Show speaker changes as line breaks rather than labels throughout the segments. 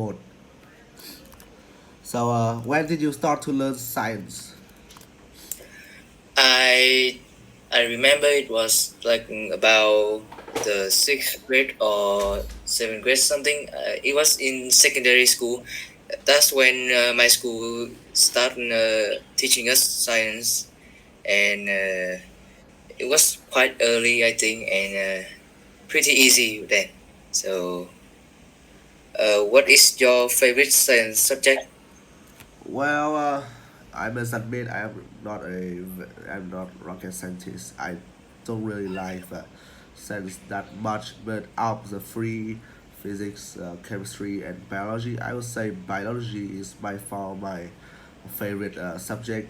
Both. So, when did you start to learn science?
I I remember it was like about the sixth grade or seventh grade something. It was in secondary school. That's when my school started teaching us science, and it was quite early, I think, and pretty easy then. So, what is your favorite science subject?
Well, I must admit I'm not rocket scientist. I don't really like science that much, but out of the three, physics, chemistry, and biology, I would say biology is by far my favorite subject.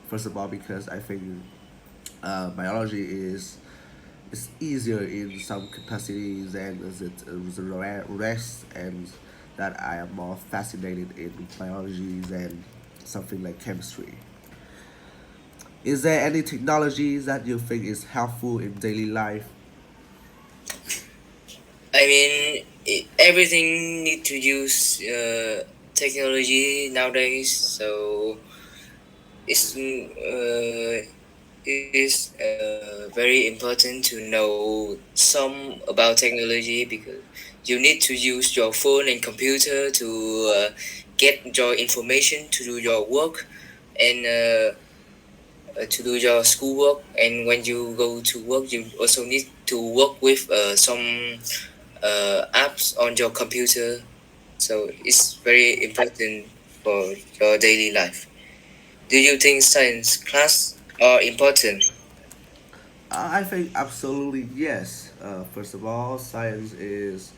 First of all, because I think biology is easier in some capacities and the rest, and that I am more fascinated in biology than something like chemistry. Is there any technologies that you think is helpful in daily life?
I mean, everything need to use technology nowadays, so it's very important to know some about technology because you need to use your phone and computer to get your information to do your work and to do your schoolwork. And when you go to work, you also need to work with some apps on your computer. So it's very important for your daily life. Do you think science class are important?
I think absolutely yes. First of all, science is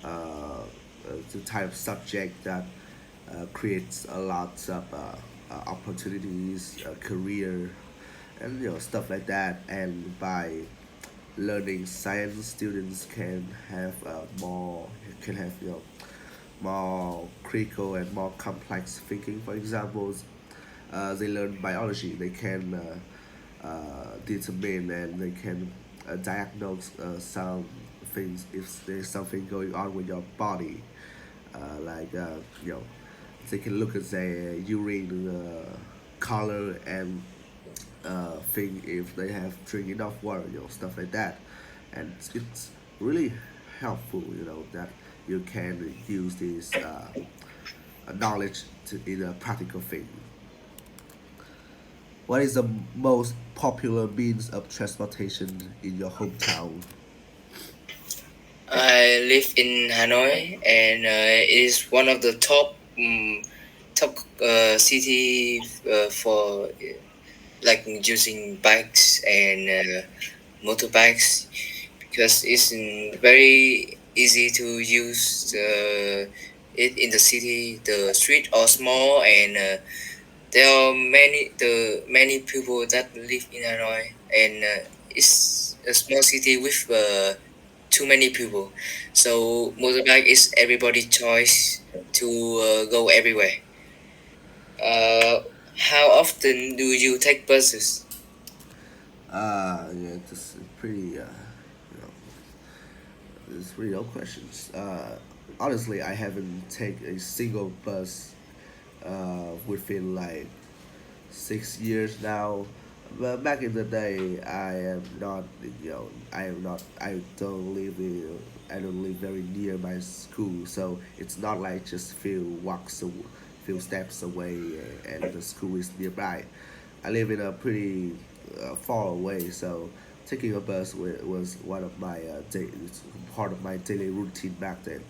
the type of subject that creates a lot of opportunities, career, and stuff like that. And by learning science, students can have more critical and more complex thinking. For example, they learn biology, they can determine and they can diagnose some things if there's something going on with your body, like you know they can look at the urine color and think if they have drink enough water, stuff like that, and it's really helpful, that you can use this knowledge in a practical thing. What is the most popular means of transportation in your hometown?
I live in Hanoi, and it is one of the top city for like using bikes and motorbikes because it's very easy to use it in the city. The street are small, and there are many people that live in Hanoi, and it's a small city with too many people. So motorbike is everybody's choice to go everywhere. Uh, how often do you take buses?
Yeah, this is pretty, it's really no questions. Honestly, I haven't taken a single bus within like 6 years now. But back in the day, I don't live very near my school, so it's not like just few steps away, and the school is nearby. I live in a pretty far away, so taking a bus was one of my it's part of my daily routine back then.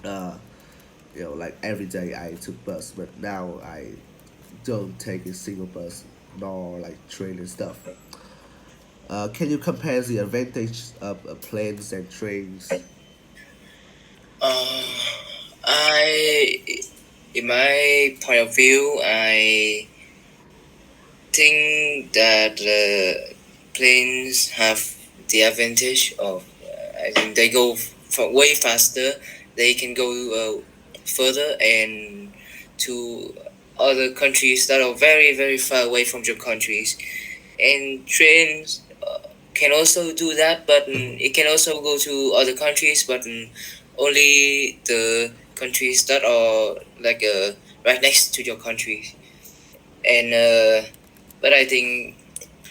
Uh, like every day I took bus, but now I don't take a single bus nor like train and stuff. Can you compare the advantage of planes and trains?
Uh, I, in my point of view, I think that planes have the advantage of I think they go way faster. They can go further and to other countries that are very far away from your countries. And trains can also do that, but it can also go to other countries, but only the countries that are like right next to your country, and but I think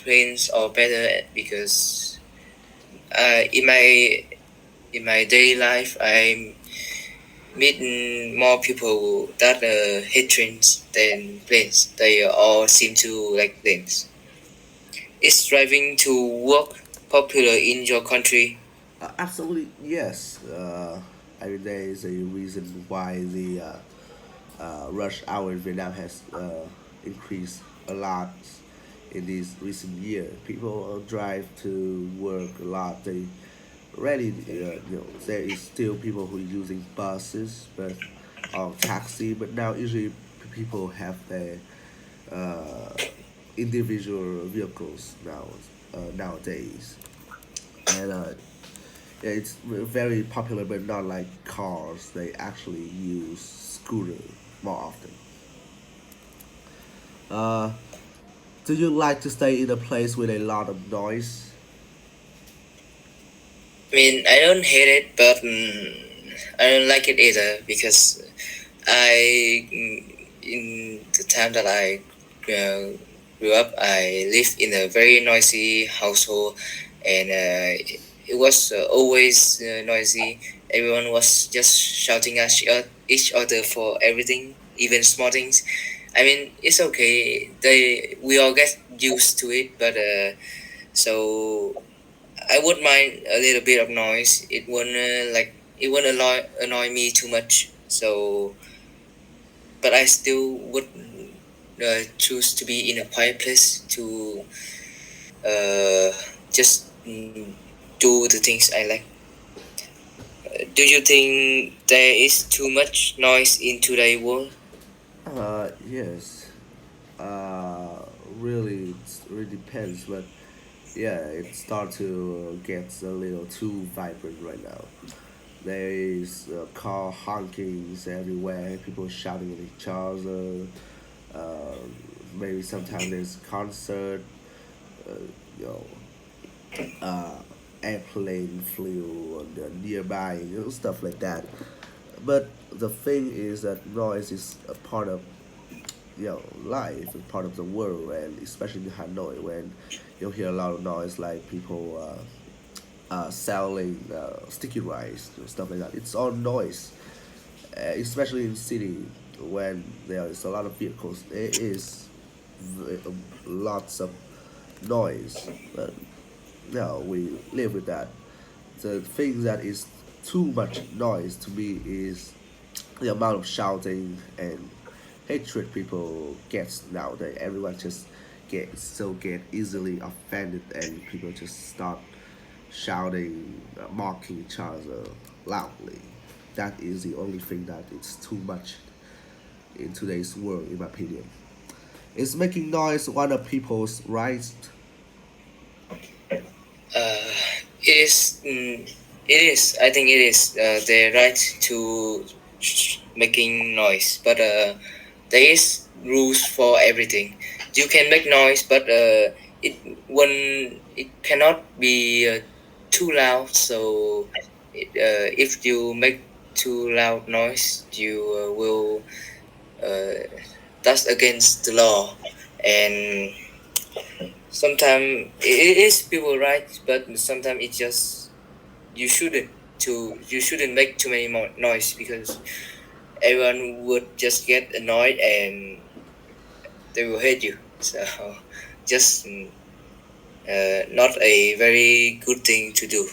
planes are better because in my daily life I meet more people that hate trains than planes. They all seem to like planes. Is driving to work popular in your country?
Absolutely, yes. I mean, there is a reason why the rush hour in Vietnam has increased a lot in these recent years. People drive to work a lot. They really, there is still people who are using buses, but or taxi. But now usually people have their uh, individual vehicles nowadays, and yeah, it's very popular, but not like cars. They actually use scooter more often. Uh, do you like to stay in a place with a lot of noise?
I mean, I don't hate it, but I don't like it either because in the time that I grew up, I lived in a very noisy household, and it was always noisy. Everyone was just shouting at each other for everything, even small things. I mean, it's okay. We all get used to it, but so I would mind a little bit of noise. It won't annoy me too much. So, but I still would choose to be in a quiet place to uh, just do the things I like. Do you think there is too much noise in today's world?
Yes. Really, it really depends, but yeah, it starts to get a little too vibrant right now. There is car honkings everywhere, people shouting at each other. Uh, Maybe sometimes there's concert, uh, you know, uh, airplane flew on the nearby, stuff like that. But the thing is that noise is a part of life, a part of the world, and especially in Hanoi, when you'll hear a lot of noise like people selling sticky rice, stuff like that. It's all noise, especially in city when there is a lot of vehicles. There is lots of noise, but no, we live with that. The thing that is too much noise to me is the amount of shouting and hatred people get nowadays. Everyone just get easily offended, and people just start shouting, mocking each other loudly. That is the only thing that it's too much in today's world, in my opinion. Is making noise one of people's rights?
Uh, it is. It is. I think it is their right to making noise, but there is rules for everything. You can make noise, but it cannot be too loud. So if you make too loud noise, you will that's against the law, and sometimes it is people right, but sometimes it just you shouldn't you shouldn't make too many more noise because everyone would just get annoyed and they will hate you. So just not a very good thing to do.